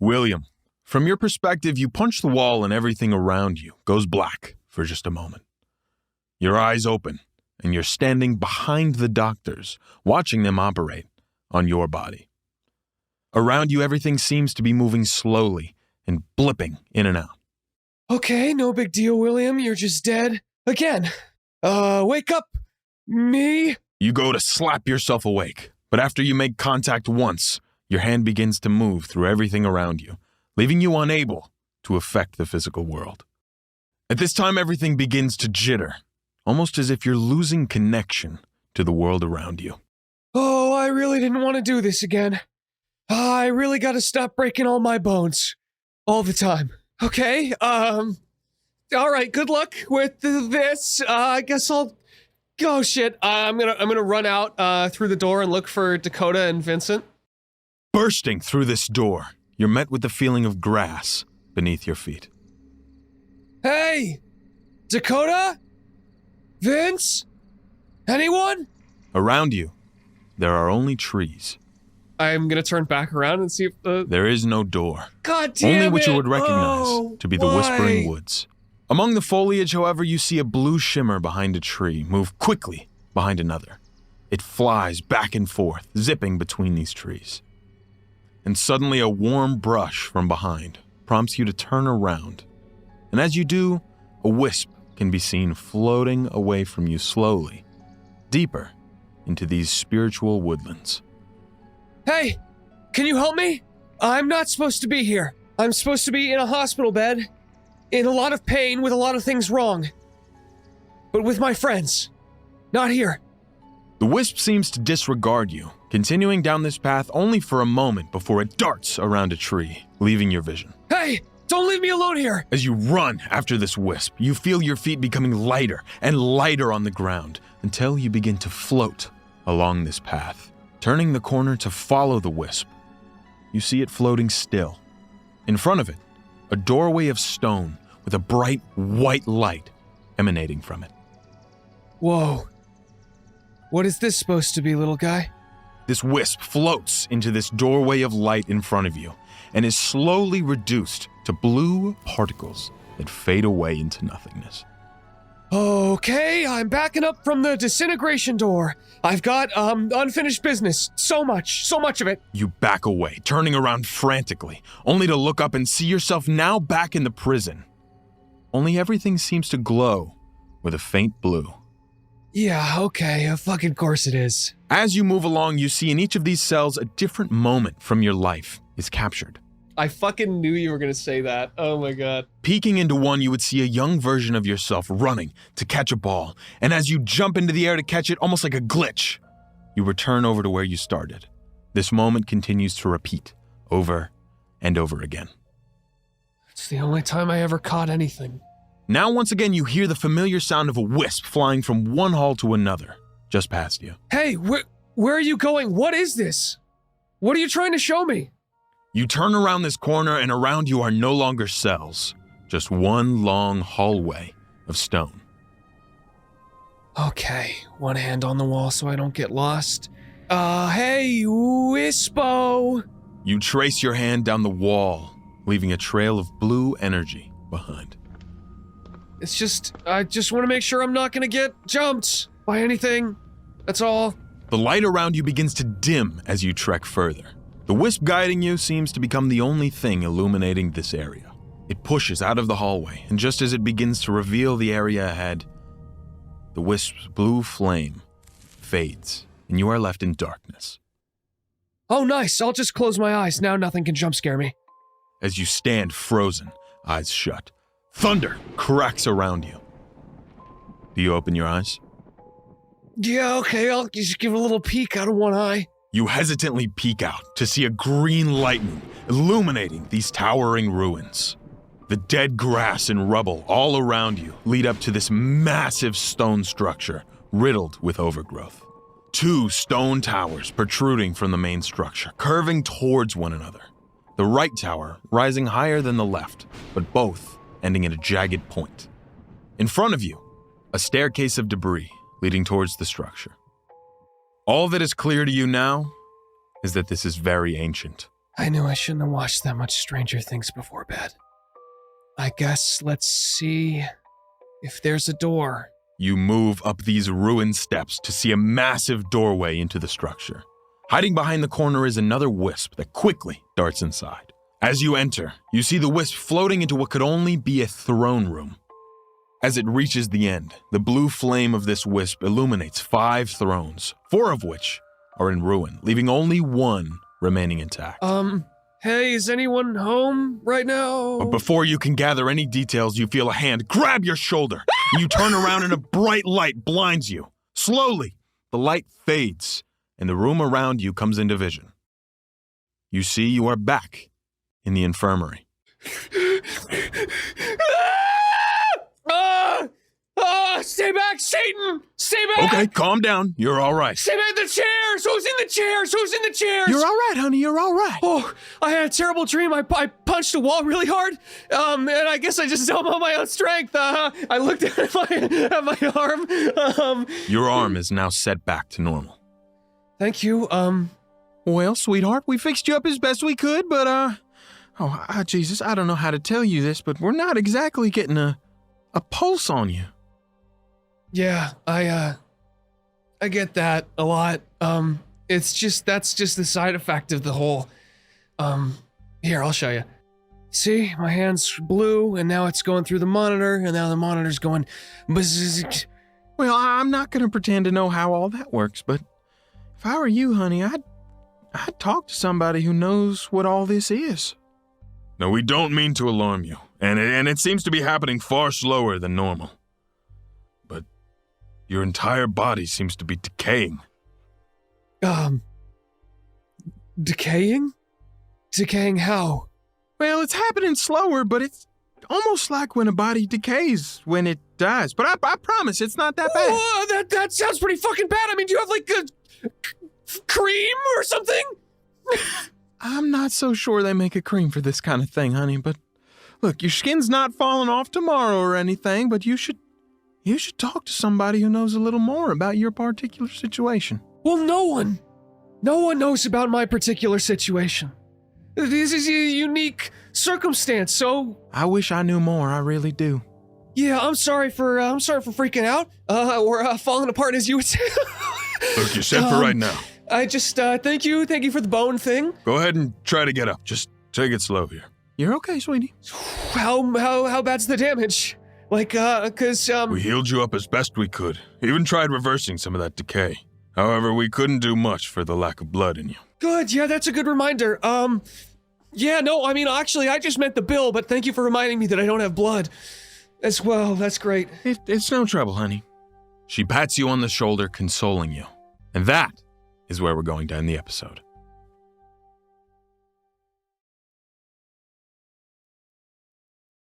William, from your perspective, you punch the wall and everything around you goes black for just a moment. Your eyes open, and you're standing behind the doctors, watching them operate on your body. Around you, everything seems to be moving slowly and blipping in and out. Okay, no big deal, William. You're just dead. Again. Wake up, me. You go to slap yourself awake, but after you make contact once, your hand begins to move through everything around you, leaving you unable to affect the physical world. At this time, everything begins to jitter, almost as if you're losing connection to the world around you. Oh, I really didn't want to do this again. I really got to stop breaking all my bones. All the time. Okay, all right, good luck with this. I guess I'll... Oh, shit. I'm gonna run out through the door and look for Dakota and Vyncent. Bursting through this door, you're met with the feeling of grass beneath your feet. Hey! Dakota? Vince? Anyone? Around you, there are only trees. I'm gonna turn back around and see if There is no door. God damn only it! which you would recognize to be the Why? Whispering Woods. Among the foliage, however, you see a blue shimmer behind a tree move quickly behind another. It flies back and forth, zipping between these trees. And suddenly a warm brush from behind prompts you to turn around. And as you do, a wisp can be seen floating away from you slowly, deeper into these spiritual woodlands. Hey! Can you help me? I'm not supposed to be here. I'm supposed to be in a hospital bed, in a lot of pain with a lot of things wrong. But with my friends. Not here. The wisp seems to disregard you, continuing down this path only for a moment before it darts around a tree, leaving your vision. Hey! Don't leave me alone here! As you run after this wisp, you feel your feet becoming lighter and lighter on the ground until you begin to float along this path. Turning the corner to follow the wisp, you see it floating still. In front of it, a doorway of stone with a bright white light emanating from it. Whoa. What is this supposed to be, little guy? This wisp floats into this doorway of light in front of you and is slowly reduced to blue particles that fade away into nothingness. Okay, I'm backing up from the disintegration door. I've got, unfinished business. So much of it. You back away, turning around frantically, only to look up and see yourself now back in the prison. Only everything seems to glow with a faint blue. Yeah, okay, of fucking course it is. As you move along, you see in each of these cells a different moment from your life is captured. I fucking knew you were gonna say that. Oh my god. Peeking into one, you would see a young version of yourself running to catch a ball, and as you jump into the air to catch it, almost like a glitch, you return over to where you started. This moment continues to repeat over and over again. It's the only time I ever caught anything. Now once again you hear the familiar sound of a wisp flying from one hall to another, just past you. Hey, where are you going? What is this? What are you trying to show me? You turn around this corner and around you are no longer cells, just one long hallway of stone. Okay, one hand on the wall so I don't get lost. Hey, Wispo! You trace your hand down the wall, leaving a trail of blue energy behind. It's just, I just want to make sure I'm not gonna get jumped by anything. That's all. The light around you begins to dim as you trek further. The wisp guiding you seems to become the only thing illuminating this area. It pushes out of the hallway, and just as it begins to reveal the area ahead, the wisp's blue flame fades, and you are left in darkness. Oh, nice. I'll just close my eyes. Now nothing can jump scare me. As you stand frozen, eyes shut, thunder cracks around you. Do you open your eyes? Yeah, okay. I'll just give a little peek out of one eye. You hesitantly peek out to see a green lightning illuminating these towering ruins. The dead grass and rubble all around you lead up to this massive stone structure riddled with overgrowth. Two stone towers protruding from the main structure, curving towards one another. The right tower rising higher than the left, but both ending at a jagged point. In front of you, a staircase of debris leading towards the structure. All that is clear to you now is that this is very ancient, I knew I shouldn't have watched that much Stranger Things before bed. I guess let's see if there's a door. You move up these ruined steps to see a massive doorway into the structure. Hiding behind the corner is another wisp that quickly darts inside. As you enter, you see the wisp floating into what could only be a throne room. As it reaches the end, the blue flame of this wisp illuminates 5 thrones, 4 of which are in ruin, leaving only one remaining intact. Hey, is anyone home right now? But before you can gather any details, you feel a hand grab your shoulder, and you turn around and a bright light blinds you. Slowly, the light fades, and the room around you comes into vision. You see you are back in the infirmary. Stay back, Satan! Stay back! Okay, calm down. You're all right. Stay back, the chairs! Who's in the chairs? Who's in the chairs? You're all right, honey. You're all right. Oh, I had a terrible dream. I punched a wall really hard, and I guess I just don't know my own strength. I looked at my arm. Your arm is now set back to normal. Thank you. Well, sweetheart, we fixed you up as best we could, but, Jesus, I don't know how to tell you this, but we're not exactly getting a pulse on you. Yeah, I get that a lot. That's just the side effect of the whole, here, I'll show you. See, my hand's blue, and now it's going through the monitor, and now the monitor's going bzzz. Well, I'm not going to pretend to know how all that works, but if I were you, honey, I'd talk to somebody who knows what all this is. No, we don't mean to alarm you, and it seems to be happening far slower than normal. But your entire body seems to be decaying. Decaying? Decaying how? Well, it's happening slower, but it's almost like when a body decays when it dies. But I promise it's not that bad. Oh, that sounds pretty fucking bad. I mean, do you have like a cream or something? I'm not so sure they make a cream for this kind of thing, honey, but look, your skin's not falling off tomorrow or anything, but you should talk to somebody who knows a little more about your particular situation. Well, no one knows about my particular situation. This is a unique circumstance, so... I wish I knew more, I really do. Yeah, I'm sorry for freaking out, or falling apart, as you would say. Look, you're set for right now. I just, thank you for the bone thing. Go ahead and try to get up. Just take it slow here. You're okay, sweetie. How bad's the damage? Like, cause, We healed you up as best we could. Even tried reversing some of that decay. However, we couldn't do much for the lack of blood in you. Good, yeah, that's a good reminder. Yeah, no, I mean, actually, I just meant the bill, but thank you for reminding me that I don't have blood as well. That's great. It's no trouble, honey. She pats you on the shoulder, consoling you. And that is where we're going to end the episode.